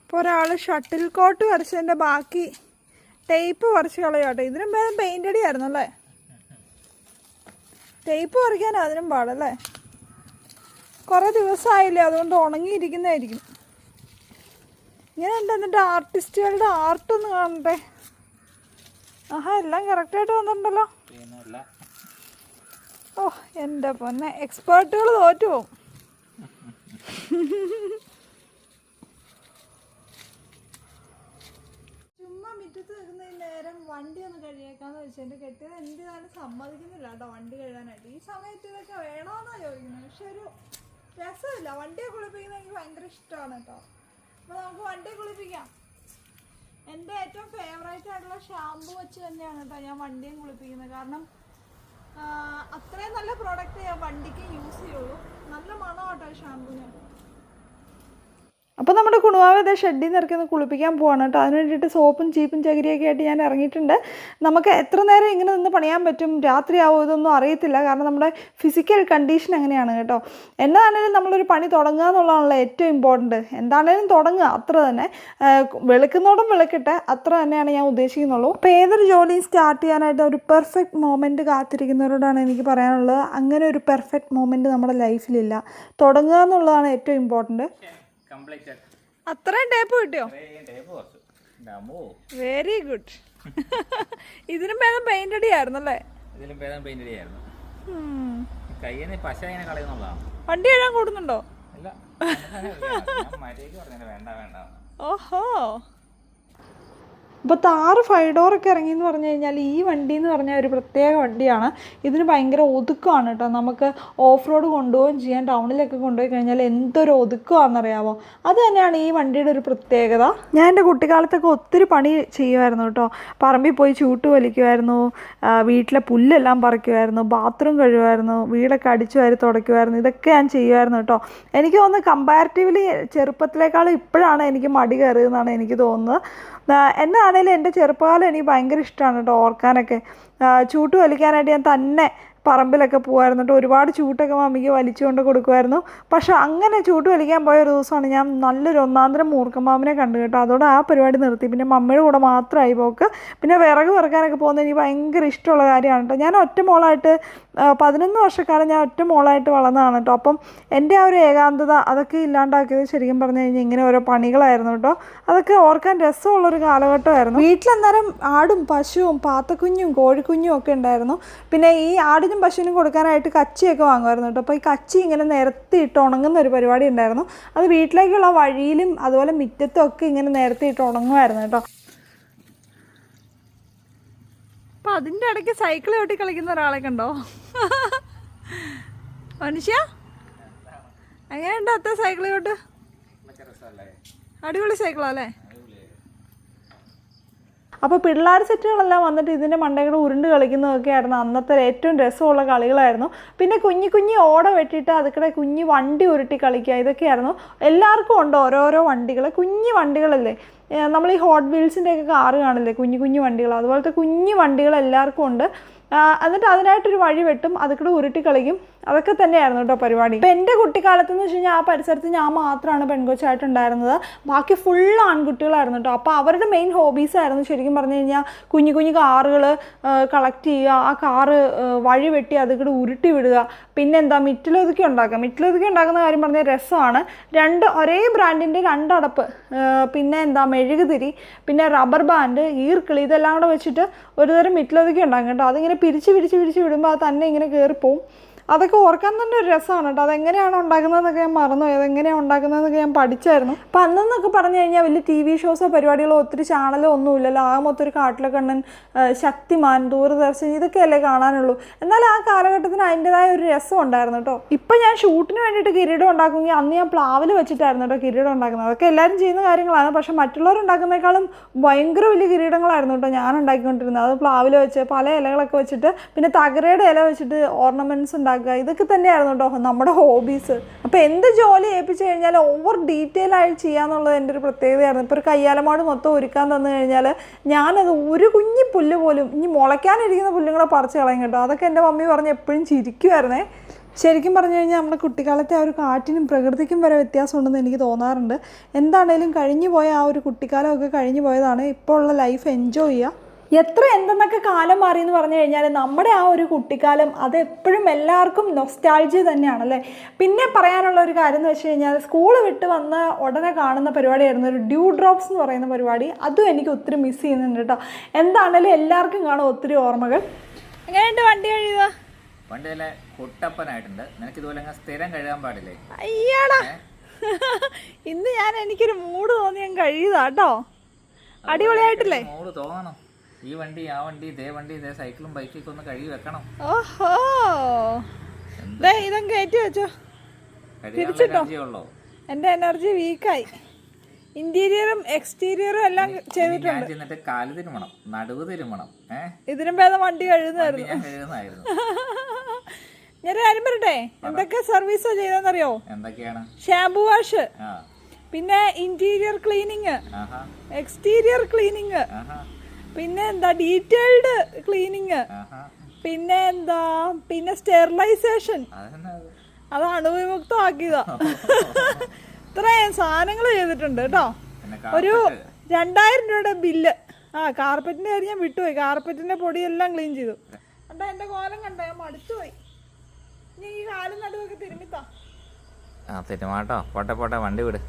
ഇപ്പോൾ ഒരാൾ shuttle court വരച്ചതിൻ്റെ ബാക്കി ടേപ്പ് വരച്ച് കളയാട്ടോ. ഇതിനും ഭേദം പെയിൻ്റ് അടിയായിരുന്നു അല്ലേ? ടേപ്പ് വരയ്ക്കാനോ അതിനും പാടല്ലേ? കുറേ ദിവസമായില്ലേ, അതുകൊണ്ട് ഉണങ്ങിയിരിക്കുന്നതായിരിക്കും. ഇങ്ങനെ ഉണ്ട്. എന്നിട്ട് ആർട്ടിസ്റ്റുകളുടെ ആർട്ടൊന്ന് കാണട്ടെ. ആഹാ, എല്ലാം കറക്റ്റായിട്ട് വന്നിട്ടുണ്ടല്ലോ. ഓ എൻ്റെ പൊന്നെ, എക്സ്പേർട്ടുകൾ തോറ്റു പോകും. ചുമ്മാ മുറ്റത്ത് നിൽക്കുന്ന ഈ നേരം വണ്ടി ഒന്ന് കഴിയേക്കാന്ന് വെച്ചാൽ എൻ്റെ കെട്ടിയത് എന്തിനാലും സമ്മതിക്കുന്നില്ല കേട്ടോ വണ്ടി കഴുകാനായിട്ട്. ഈ സമയത്ത് ഇതൊക്കെ വേണമെന്നാണ് ചോദിക്കുന്നത്. പക്ഷെ ഒരു രസമില്ല. വണ്ടിയെ കുളിപ്പിക്കുന്നത് എനിക്ക് ഭയങ്കര ഇഷ്ടമാണ് കേട്ടോ. അപ്പോൾ നമുക്ക് വണ്ടിയെ കുളിപ്പിക്കാം. എൻ്റെ ഏറ്റവും ഫേവറേറ്റ് ആയിട്ടുള്ള ഷാമ്പു വെച്ച് തന്നെയാണ് കേട്ടോ ഞാൻ വണ്ടിയും കുളിപ്പിക്കുന്നത്. കാരണം അത്രയും നല്ല പ്രോഡക്റ്റ് ഞാൻ വണ്ടിക്ക് യൂസ് ചെയ്യുള്ളൂ. നല്ല മണം കേട്ടോ ഷാമ്പൂന്. അപ്പോൾ നമ്മുടെ കുണുവാവ ഷെഡിൽ നിന്ന് ഇറക്കി ഒന്ന് കുളിപ്പിക്കാൻ പോവാണ് കേട്ടോ. അതിന് വേണ്ടിയിട്ട് സോപ്പും ചീപ്പും ചകിരിയൊക്കെ ആയിട്ട് ഞാൻ ഇറങ്ങിയിട്ടുണ്ട്. നമുക്ക് എത്ര നേരം ഇങ്ങനെ നിന്ന് പണിയാൻ പറ്റും, രാത്രിയാവും ഇതൊന്നും അറിയത്തില്ല. കാരണം നമ്മുടെ ഫിസിക്കൽ കണ്ടീഷൻ അങ്ങനെയാണ് കേട്ടോ. എന്താണേലും നമ്മളൊരു പണി തുടങ്ങുക എന്നുള്ളതാണല്ലോ ഏറ്റവും ഇമ്പോർട്ടൻറ്റ്. എന്താണേലും തുടങ്ങുക, അത്ര തന്നെ. വെളുക്കുന്നോടും വെളുക്കട്ടെ, അത്ര തന്നെയാണ് ഞാൻ ഉദ്ദേശിക്കുന്നുള്ളൂ. അപ്പോൾ ഏതൊരു ജോലിയും സ്റ്റാർട്ട് ചെയ്യാനായിട്ട് ഒരു പെർഫെക്റ്റ് മൊമെൻറ്റ് കാത്തിരിക്കുന്നവരോടാണ് എനിക്ക് പറയാനുള്ളത്. അങ്ങനെ ഒരു പെർഫെക്റ്റ് മൊമെൻറ്റ് നമ്മുടെ ലൈഫിലില്ല. തുടങ്ങുക എന്നുള്ളതാണ് ഏറ്റവും ഇമ്പോർട്ടൻറ്റ്. അത്രയും ടേപ്പ് കിട്ടിയോ? Very good. ഇതിനും ഭേദം പെയിന്റ് അടിയായിരുന്നു അല്ലേ? വണ്ടി എഴുതാൻ കൂടുന്നുണ്ടോ? ഓഹോ. ഇപ്പോൾ താറ് 5 ഡോറൊക്കെ ഇറങ്ങിയെന്ന് പറഞ്ഞു കഴിഞ്ഞാൽ ഈ വണ്ടി എന്ന് പറഞ്ഞാൽ ഒരു പ്രത്യേക വണ്ടിയാണ്. ഇതിന് ഭയങ്കര ഒതുക്കമാണ് കേട്ടോ. നമുക്ക് ഓഫ് റോഡ് കൊണ്ടുപോവുകയും ചെയ്യാൻ, ടൗണിലൊക്കെ കൊണ്ടുപോയി കഴിഞ്ഞാൽ എന്തൊരു ഒതുക്കമാണെന്നറിയാമോ? അത് തന്നെയാണ് ഈ വണ്ടിയുടെ ഒരു പ്രത്യേകത. ഞാൻ എൻ്റെ കുട്ടിക്കാലത്തൊക്കെ ഒത്തിരി പണി ചെയ്യുമായിരുന്നു കേട്ടോ. പറമ്പിൽ പോയി ചൂട്ട് വലിക്കുമായിരുന്നു, വീട്ടിലെ പുല്ലെല്ലാം പറിക്കുമായിരുന്നു, ബാത്റൂം കഴുകുമായിരുന്നു, വീടൊക്കെ അടിച്ചു വാരി തുടയ്ക്കുമായിരുന്നു. ഇതൊക്കെ ഞാൻ ചെയ്യുമായിരുന്നു കേട്ടോ. എനിക്ക് തോന്നുന്നു കമ്പാരിറ്റീവ്ലി ചെറുപ്പത്തിലേക്കാളും ഇപ്പോഴാണ് എനിക്ക് മടി കയറിയതെന്നാണ് എനിക്ക് തോന്നുന്നത്. എന്നാണേലും എൻ്റെ ചെറുപ്പകാലം എനിക്ക് ഭയങ്കര ഇഷ്ടമാണ് കേട്ടോ ഓർക്കാനൊക്കെ. ചൂട്ട് വലിക്കാനായിട്ട് ഞാൻ തന്നെ പറമ്പിലൊക്കെ പോകുമായിരുന്നു കേട്ടോ. ഒരുപാട് ചൂട്ടൊക്കെ മമ്മിക്ക് വലിച്ചു കൊണ്ട് കൊടുക്കുമായിരുന്നു. പക്ഷെ അങ്ങനെ ചൂട്ട് വലിക്കാൻ പോയ ഒരു ദിവസമാണ് ഞാൻ നല്ലൊരു ഒന്നാന്തരം മൂർഖമാമനെ കണ്ടു കേട്ടോ. അതോടെ ആ പരിപാടി നിർത്തി. പിന്നെ മമ്മിയുടെ കൂടെ മാത്രമായി പോക്ക്. പിന്നെ വിറക് പെറുക്കാനൊക്കെ പോകുന്നത് എനിക്ക് ഭയങ്കര ഇഷ്ടമുള്ള കാര്യമാണ് കേട്ടോ. ഞാൻ ഒറ്റ മോളായിട്ട് 11 വർഷക്കാലം ഞാൻ ഒറ്റ മോളായിട്ട് വളർന്നതാണ് കേട്ടോ. അപ്പം എൻ്റെ ആ ഒരു ഏകാന്തത അതൊക്കെ ഇല്ലാണ്ടാക്കിയത് ശരിക്കും പറഞ്ഞു കഴിഞ്ഞാൽ ഇങ്ങനെ ഓരോ പണികളായിരുന്നു കേട്ടോ. അതൊക്കെ ഓർക്കാൻ രസമുള്ളൊരു കാലഘട്ടമായിരുന്നു. വീട്ടിലന്നേരം ആടും പശുവും പാത്തക്കുഞ്ഞും കോഴിക്കുഞ്ഞും ഒക്കെ ഉണ്ടായിരുന്നു. പിന്നെ ഈ ആടിനും പശുവിനും കൊടുക്കാനായിട്ട് കച്ചിയൊക്കെ വാങ്ങുമായിരുന്നു കേട്ടോ. അപ്പോൾ ഈ കച്ചി ഇങ്ങനെ നിരത്തിയിട്ട് ഉണങ്ങുന്ന ഒരു പരിപാടി ഉണ്ടായിരുന്നു. അത് വീട്ടിലേക്കുള്ള വഴിയിലും അതുപോലെ മുറ്റത്തും ഒക്കെ ഇങ്ങനെ നിരത്തിയിട്ട് ഉണങ്ങുമായിരുന്നു കേട്ടോ. അപ്പം അതിൻ്റെ ഇടയ്ക്ക് സൈക്കിൾ ചവിട്ടി കളിക്കുന്ന ഒരാളെ കണ്ടോ മനുഷ്യ? എങ്ങനെയുണ്ട് അത്ര സൈക്കിൾ ചവിട്ട്? അടിപൊളി സൈക്കിളാ അല്ലേ? അപ്പോൾ പിള്ളേർ സെറ്റുകളെല്ലാം വന്നിട്ട് ഇതിൻ്റെ മണ്ടയുടെ ഉരുണ്ട് കളിക്കുന്നതൊക്കെ ആയിരുന്നു അന്നത്തെ ഏറ്റവും രസമുള്ള കളികളായിരുന്നു. പിന്നെ കുഞ്ഞി ഓട വെട്ടിയിട്ട് അതിക്കടെ കുഞ്ഞി വണ്ടി ഉരുട്ടി കളിക്കുക, ഇതൊക്കെയായിരുന്നു. എല്ലാവർക്കും ഉണ്ട് ഓരോരോ വണ്ടികൾ, കുഞ്ഞി വണ്ടികളല്ലേ. നമ്മൾ ഈ ഹോട്ട് വീൽസിൻ്റെയൊക്കെ കാറ് കാണില്ലേ, കുഞ്ഞു വണ്ടികൾ, അതുപോലത്തെ കുഞ്ഞു വണ്ടികൾ എല്ലാവർക്കും ഉണ്ട്. എന്നിട്ട് അതിനായിട്ടൊരു വഴി വെട്ടും, അതിക്കൂടെ ഉരുട്ടി കളിക്കും. അതൊക്കെ തന്നെയായിരുന്നു കേട്ടോ പരിപാടി. ഇപ്പം എൻ്റെ കുട്ടിക്കാലത്തെന്ന് വെച്ച് കഴിഞ്ഞാൽ ആ പരിസരത്ത് ഞാൻ മാത്രമാണ് പെൺകൊച്ചായിട്ടുണ്ടായിരുന്നത്. ബാക്കി ഫുൾ ആൺകുട്ടികളായിരുന്നു കേട്ടോ. അപ്പോൾ അവരുടെ മെയിൻ ഹോബീസായിരുന്നു ശരിക്കും പറഞ്ഞു കഴിഞ്ഞാൽ കുഞ്ഞു കാറുകൾ കളക്ട് ചെയ്യുക, ആ കാറ് വഴി വെട്ടി അതിക്കൂടെ ഉരുട്ടി വിടുക. പിന്നെന്താ മിറ്റിലൊതുക്കി ഉണ്ടാക്കുക. മിറ്റിലൊതുക്കി ഉണ്ടാക്കുന്ന കാര്യം പറഞ്ഞാൽ രസമാണ്. ഒരേ ബ്രാൻഡിൻ്റെ 2 അടപ്പ്, പിന്നെ എന്താ മെഴുകുതിരി, പിന്നെ റബ്ബർ ബാൻഡ്, ഈർക്കിളി, ഇതെല്ലാം കൂടെ വെച്ചിട്ട് ഒരുതരം മിറ്റിലൊതുക്കി ഉണ്ടാക്കും കേട്ടോ. അതിങ്ങനെ പിരിച്ച് വിടുമ്പോൾ അത് തന്നെ ഇങ്ങനെ കയറിപ്പോവും. അതൊക്കെ ഓർക്കാൻ തന്നെ ഒരു രസമാണ് കേട്ടോ. അതെങ്ങനെയാണ് ഉണ്ടാക്കുന്നതെന്നൊക്കെ ഞാൻ മറന്നുപോയി. അതെങ്ങനെയാണ് ഉണ്ടാക്കുന്നതെന്നൊക്കെ ഞാൻ പഠിച്ചായിരുന്നു. അപ്പം അന്നെന്നൊക്കെ പറഞ്ഞു കഴിഞ്ഞാൽ വലിയ TV ഷോസോ പരിപാടികളോ ഒത്തിരി ചാനലോ ഒന്നുമില്ലല്ലോ. ആ മൊത്തം കാട്ടിലെ കണ്ണൻ, ശക്തിമാൻ, ദൂരദർശൻ, ഇതൊക്കെയല്ലേ കാണാനുള്ളൂ. എന്നാൽ ആ കാലഘട്ടത്തിന് അതിൻ്റെതായ ഒരു രസം ഉണ്ടായിരുന്നു കേട്ടോ. ഇപ്പം ഞാൻ ഷൂട്ടിന് വേണ്ടിയിട്ട് കിരീടം ഉണ്ടാക്കുമെങ്കിൽ അന്ന് ഞാൻ പ്ലാവിൽ വെച്ചിട്ടായിരുന്നു കേട്ടോ കിരീടം ഉണ്ടാക്കുന്നത്. അതൊക്കെ എല്ലാവരും ചെയ്യുന്ന കാര്യങ്ങളാണ്. പക്ഷെ മറ്റുള്ളവരുണ്ടാക്കുന്നേക്കാളും ഭയങ്കര വലിയ കിരീടങ്ങളായിരുന്നു കേട്ടോ ഞാൻ ഉണ്ടാക്കിക്കൊണ്ടിരുന്നത്. അത് പ്ലാവിൽ വെച്ച് പല ഇലകളൊക്കെ വെച്ചിട്ട്, പിന്നെ തകരയുടെ ഇല വെച്ചിട്ട് ഓർണമെൻറ്റ്സ് ഉണ്ടാക്കുക, ഇതൊക്കെ തന്നെയായിരുന്നു കേട്ടോ നമ്മുടെ ഹോബീസ്. അപ്പോൾ എന്ത് ജോലി ഏൽപ്പിച്ചു കഴിഞ്ഞാൽ ഓവർ ഡീറ്റെയിൽ ആയി ചെയ്യാന്നുള്ളത് എൻ്റെ ഒരു പ്രത്യേകതയായിരുന്നു. ഇപ്പോൾ ഒരു കയ്യാലമാട് മൊത്തം ഒരുക്കാൻ തന്നു കഴിഞ്ഞാൽ ഞാനത് ഒരു കുഞ്ഞി പുല്ല് പോലും ഇനി മുളയ്ക്കാനിരിക്കുന്ന പുല്ലും കൂടെ പറിച്ച് കളയും കേട്ടോ. അതൊക്കെ എൻ്റെ മമ്മി പറഞ്ഞ് എപ്പോഴും ചിരിക്കുമായിരുന്നേ. ശരിക്കും പറഞ്ഞു കഴിഞ്ഞാൽ നമ്മുടെ കുട്ടിക്കാലത്തെ ആ ഒരു കാറ്റിനും പ്രകൃതിക്കും വരെ വ്യത്യാസമുണ്ടെന്ന് എനിക്ക് തോന്നാറുണ്ട്. എന്താണേലും കഴിഞ്ഞു പോയ ആ ഒരു കുട്ടിക്കാലമൊക്കെ കഴിഞ്ഞു പോയതാണ്. ഇപ്പോൾ ഉള്ള ലൈഫ് എൻജോയ് ചെയ്യുക. എത്ര എന്തെന്നൊക്കെ കാലം മാറി എന്ന് പറഞ്ഞു കഴിഞ്ഞാൽ നമ്മുടെ ആ ഒരു കുട്ടിക്കാലം അത് എപ്പോഴും എല്ലാവർക്കും നൊസ്റ്റാൾജി തന്നെയാണല്ലേ. പിന്നെ പറയാനുള്ള ഒരു കാര്യം എന്ന് വെച്ച് കഴിഞ്ഞാൽ സ്കൂൾ വിട്ട് വന്ന് ഉടനെ കാണുന്ന പരിപാടിയായിരുന്നു ഒരു ഡ്യൂ ഡ്രോപ്സ് എന്ന് പറയുന്ന പരിപാടി. അതും എനിക്ക് ഒത്തിരി മിസ് ചെയ്യുന്നുണ്ട് കേട്ടോ. എന്താണേലും എല്ലാവർക്കും കാണും ഒത്തിരി ഓർമ്മകൾ. എങ്ങനെയുണ്ട് വണ്ടി കഴിയുക? വണ്ടി നല്ല കുട്ടപ്പനായിട്ടുണ്ട്. നിനക്ക് ഇതുപോലെ സ്ഥിരം കഴുകാൻ പാടില്ലേ? അയ്യാടാ, ഇന്ന് എനിക്കൊരു മൂഡ് തോന്നി ഞാൻ കഴിയുക കേട്ടോ. അടിപൊളിയായിട്ടില്ലേ? മൂഡ് തോന്നണം. ഈ വണ്ടി ആ വണ്ടി ഇതേ വണ്ടി ഇതേ സൈക്കിളും ബൈക്കൊക്കെ ഒന്ന് കഴുകി വെക്കണം. ഓഹോ, ഇതും കയറ്റി വെച്ചോ. തിരിച്ചിട്ടോ, എന്റെ എനർജി വീക്കായി. ഇന്റീരിയറും എക്സ്റ്റീരിയറും എല്ലാം ചെയ്തിട്ടുണ്ട്. എന്നിട്ട് കാല് തിരുമണം, നടുവ് തിരുമണം. ഇതിനും ഭേദം വണ്ടി കഴുകുന്നായിരുന്നു. ഞാൻ കാര്യം പറയട്ടെ, എന്തൊക്കെ സർവീസാ ചെയ്തെന്നറിയോ? എന്തൊക്കെയാണ്? ഷാംപൂ വാഷ്, പിന്നെ ഇന്റീരിയർ ക്ലീനിങ്, എക്സ്റ്റീരിയർ ക്ലീനിങ്, പിന്നെ എന്താ ഡീറ്റെയിൽഡ് ക്ലീനിങ്, പിന്നെ സ്റ്റെറിലൈസേഷൻ. അത് അണുവിമുക്തമാക്കിയതാ. ഇത്രയും സാധനങ്ങൾ ചെയ്തിട്ടുണ്ട് കേട്ടോ. ഒരു 2000 രൂപയുടെ ബില്ല്. കാർപ്പറ്റിന്റെ കാര്യം ഞാൻ വിട്ടുപോയി. കാർപ്പറ്റിന്റെ പൊടിയെല്ലാം ക്ലീൻ ചെയ്തു. കണ്ടോ എന്റെ കോലം കണ്ടോ? ഞാൻ മടുത്തുപോയി. ഇനി ഈ കാലും നടുവൊക്കെ തിരുമ്മിത്താ. തിരുമാട്ടോ. പോട്ടെ പോട്ടെ, വണ്ടി വിട്.